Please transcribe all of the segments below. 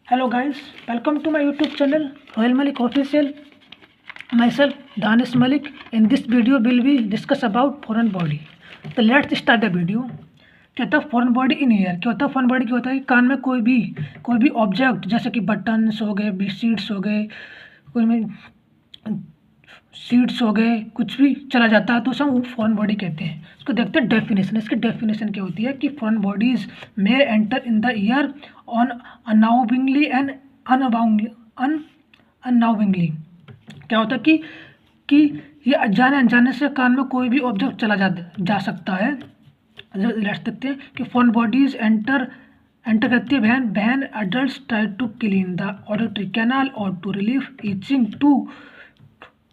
Hello guys, welcome to my YouTube channel Royal Malik Official. Myself Danish Malik. In this video will be discuss about foreign body. So let's start the video. क्या होता है foreign body in year? क्या होता है foreign body? क्या होता है कि कान में कोई भी ऑब्जेक्ट जैसे कि बटन्स हो गए, बी सीड्स हो गए, कोई में सीड्स हो गए, कुछ भी चला जाता है तो उसे हम फॉरेन बॉडी कहते हैं। इसको देखते हैं डेफिनेशन। इसकी डेफिनेशन क्या होती है कि foreign bodies may enter in the ear on unknowingly and unknowingly. क्या होता है कि ये अनजाने अनजाने से कान में कोई भी ऑब्जेक्ट चला जा सकता है। लेट्स देखते हैं कि फॉरेन बॉडीज एंटर करती है when adults try to clean the auditory canal और टू रिलीव ईचिंग टू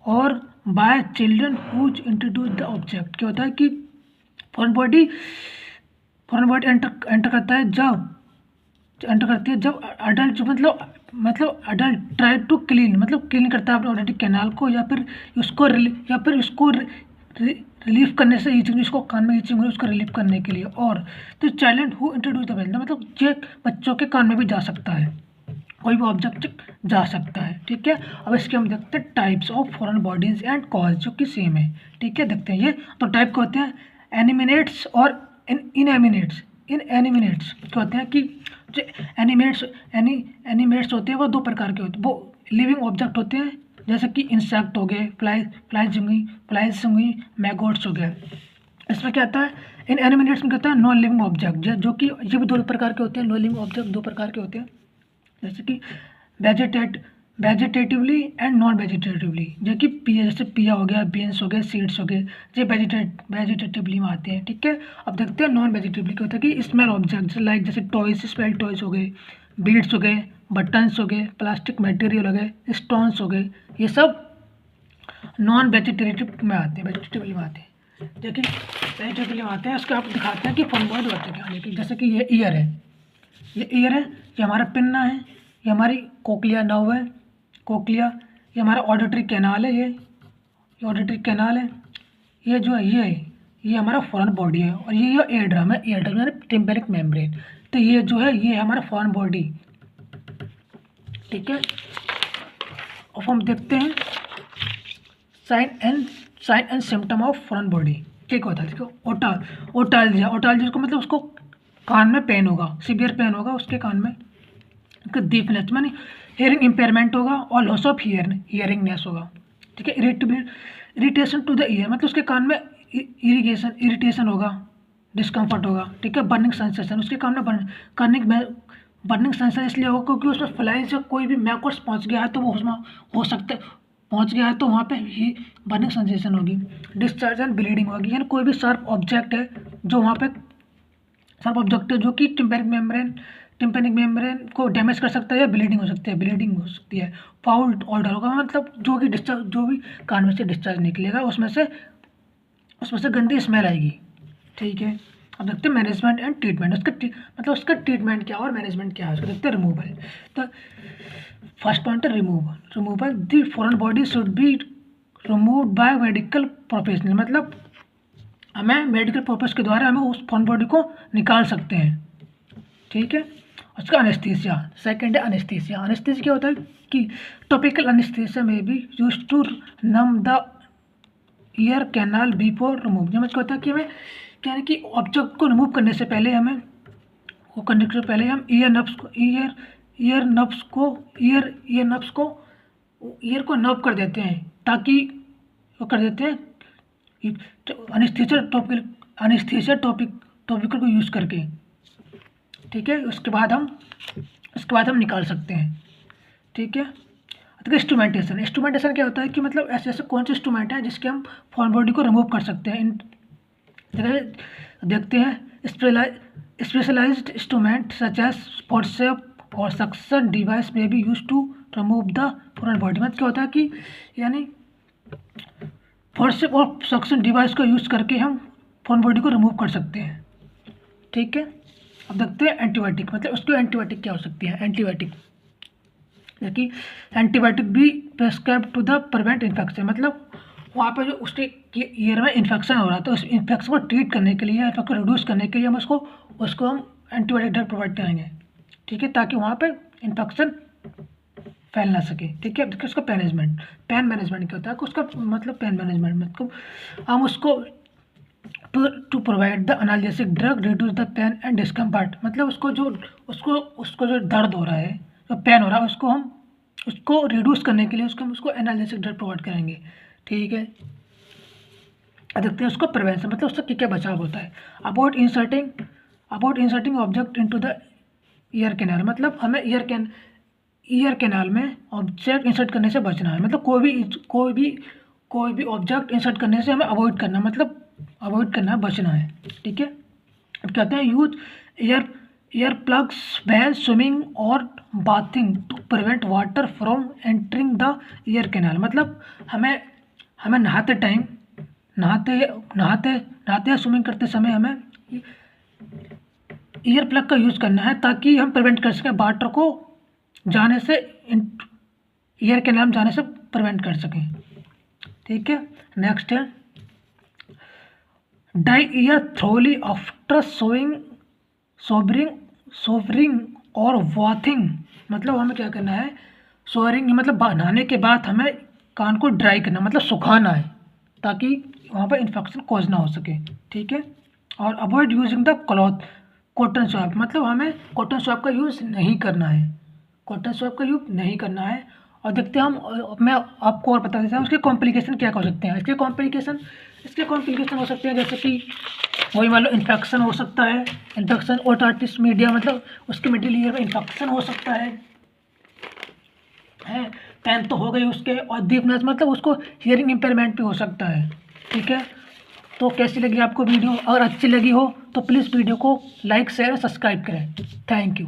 और by children whose introduce the object. क्या होता है कि फॉरेन बॉडी एंटर करती है जब अडल्ट मतलब अडल्ट ट्राई टू क्लीन मतलब क्लीन करता है अपने ऑडिटरी कैनाल को या फिर उसको रिलीफ करने से ईचिंग, जिसको कान में ईचिंग हो उसको रिलीफ करने के लिए। और तो चाइल्ड हु इंट्रोड्यूस द मतलब ये बच्चों के कान में भी जा सकता है, कोई भी ऑब्जेक्ट जा सकता है। ठीक है, अब इसके हम देखते हैं types of foreign bodies and cause, जो कि सेम है। ठीक है, देखते हैं ये तो टाइप के होते हैं एनिमिनेट्स और इनएनिमिनेट्स। इनएनिमिनेट्स क्या होते हैं कि जो एनिमेट्स होते हैं वो दो प्रकार के होते हैं। वो लिविंग ऑब्जेक्ट होते हैं जैसे कि इंसेक्ट हो गए, फ्लाइज होंगी, मैगोट्स हो गए। इसमें क्या आता है इन एनिमिनेट्स में कहता है नॉन लिविंग ऑब्जेक्ट, जो कि ये भी दो प्रकार के होते हैं। नॉन लिविंग ऑब्जेक्ट दो प्रकार के होते हैं जैसे कि वेजिटेटिवली एंड नॉन वेजिटेटिवली, जो कि पिया जैसे पिया हो गया, बीन्स हो गए, सीड्स हो गए, ये वेजिटेटिवली में आते हैं। ठीक है, अब देखते हैं नॉन वेजिटेटिवली क्या होता है कि स्मॉल ऑब्जेक्ट लाइक जैसे टॉयज, स्मॉल टॉयज हो गए, बीड्स हो गए, बटन्स हो गए, प्लास्टिक मटेरियल हो गए, स्टोन्स हो गए, ये सब नॉन वेजिटेटिव में आते हैं, वेजिटेटिवली में आते हैं। देखिए वेजिटेटिवली में आते हैं। उसके आप दिखाते हैं कि फॉर्म बॉडी होते क्या। देखिए जैसे कि ये ईयर है, ये हमारा पिन्ना है, ये हमारी कोक्लिया नर्व है, ये हमारा ऑडिटरी कैनाल है, ये ऑडिटरी कैनाल है। ये जो है ये हमारा फॉरेन बॉडी है। और ये एयर ड्रम है, यानी टिम्पैनिक मेम्ब्रेन। तो ये जो है ये हमारा फॉरेन बॉडी। ठीक है, अब हम देखते हैं sign and symptom of foreign body. क्या होता है देखो ओटालजिया को मतलब उसको कान में पेन होगा, सीवियर पेन होगा उसके कान में। डीफनेस मानी हियरिंग इम्पेयरमेंट होगा और लॉस ऑफ हियरिंगनेस होगा। ठीक है, इरिटेशन टू द ईयर मतलब उसके कान में इरिटेशन होगा, डिस्कम्फर्ट होगा। ठीक है, बर्निंग सेंसेशन उसके कान में बर्निंग सेंसेशन इसलिए होगा क्योंकि उसमें फ्लाइज या कोई भी मैकोट्स पहुंच गया है तो वो उसमें हो सकता है पहुंच गया है तो वहाँ पे ही बर्निंग सेंसेशन होगी। डिस्चार्ज एंड ब्लीडिंग होगी, यानी कोई भी शार्प ऑब्जेक्ट है जो वहाँ पे शार्प ऑब्जेक्ट है जो कि टिम्पैनिक मेम्ब्रेन को डैमेज कर सकता है या ब्लीडिंग हो सकती है। फाउल ऑर्डर होगा मतलब जो भी कान में से डिस्चार्ज निकलेगा उसमें से गंदी स्मेल आएगी। ठीक है, अब देखते हैं मैनेजमेंट एंड ट्रीटमेंट। उसका ट्रीटमेंट क्या और मैनेजमेंट क्या है उसको देखते हैं। रिमूवल, तो फर्स्ट पॉइंट है removal the foreign body should be removed by medical professional, मतलब हमें मेडिकल पर्पज़ के द्वारा हमें उस फॉरेन बॉडी को निकाल सकते हैं। ठीक है, उसका अनेस्थीसिया, सेकंड है अनेस्थीसिया क्या होता है कि टॉपिकल अनेस्थीसिया में भी use to numb the ear canal before remove. क्या होता है कि हमें यानी कि ऑब्जेक्ट को रिमूव करने से पहले हम ईयर को नर्व कर देते हैं ताकि वो कर देते हैं अनेस्थीसिया टॉपिकल को यूज़ करके। ठीक है, उसके बाद हम निकाल सकते हैं। ठीक है, तो इंस्ट्रूमेंटेशन क्या होता है कि मतलब ऐसे कौन से इंस्ट्रूमेंट हैं जिसके हम फॉरेन बॉडी को रिमूव कर सकते हैं। देखते हैं specialised instrument such as forcep और सक्शन डिवाइस में भी use to remove the foreign body. मतलब क्या होता है कि यानी फोर्सेप और सक्शन डिवाइस को यूज करके हम फॉरेन बॉडी को रिमूव कर सकते हैं। ठीक है, अब देखते हैं एंटीबायोटिक, मतलब उसको एंटीबायोटिक क्या हो सकती है। एंटीबायोटिक भी prescribe to the prevent infection, मतलब वहाँ पे जो उसके ईयर में इन्फेक्शन हो रहा है तो उस इन्फेक्शन को ट्रीट करने के लिए, इन्फेक्शन को रिड्यूस करने के लिए हम उसको हम एंटीबायोटिक ड्रग प्रोवाइड करेंगे। ठीक है, ताकि वहाँ पे इन्फेक्शन फैल ना सके। ठीक है, देखिए उसका पेन मैनेजमेंट क्या होता है, उसका मतलब पेन मैनेजमेंट मतलब हम उसको to provide the analgesic drug reduce the pain and discomfort, मतलब उसको जो दर्द हो रहा है, जो पेन हो रहा है, उसको रिड्यूस करने के लिए उसको एनाल्जेसिक ड्रग प्रोवाइड करेंगे। ठीक है, अब देखते हैं उसको प्रिवेंशन मतलब उससे क्या क्या बचाव होता है। About inserting object into the ear canal, मतलब हमें ईयर कैनाल में ऑब्जेक्ट इंसर्ट करने से बचना है, मतलब कोई भी ऑब्जेक्ट इंसर्ट करने से हमें अवॉइड करना, मतलब अवॉइड करना है, बचना है। ठीक है, अब कहते हैं use ear plugs when swimming और bathing to prevent water from entering the ear canal, मतलब हमें नहाते या स्विमिंग करते समय हमें ईयर प्लग का यूज़ करना है, ताकि हम प्रिवेंट कर सकें वाटर को जाने से, ईयर कैनाल में जाने से प्रिवेंट कर सकें। ठीक है, नेक्स्ट है die year thoroughly after sovereign और वॉथिंग, मतलब हमें क्या करना है, सोवरिंग मतलब नहाने के बाद हमें कान को ड्राई करना, मतलब सुखाना है, ताकि वहाँ पर इन्फेक्शन कॉज ना हो सके। ठीक है, और avoid using the cotton swab, मतलब हमें कॉटन स्वैब का यूज़ नहीं करना है। और देखते हैं मैं आपको और बता देता हूँ उसके कॉम्प्लिकेशन क्या हो सकते हैं। इसके कॉम्प्लिकेशन हो सकते हैं जैसे कि वही मान लो इन्फेक्शन हो सकता है, इन्फेक्शन ओटाइटिस मीडिया, मतलब उसके मिडिल ईयर में इन्फेक्शन हो सकता है पेन तो हो गई उसके, और डीफनेस मतलब उसको हियरिंग इम्पेयरमेंट भी हो सकता है। ठीक है, तो कैसी लगी आपको वीडियो, अगर अच्छी लगी हो तो प्लीज़ वीडियो को लाइक शेयर और सब्सक्राइब करें। Thank you.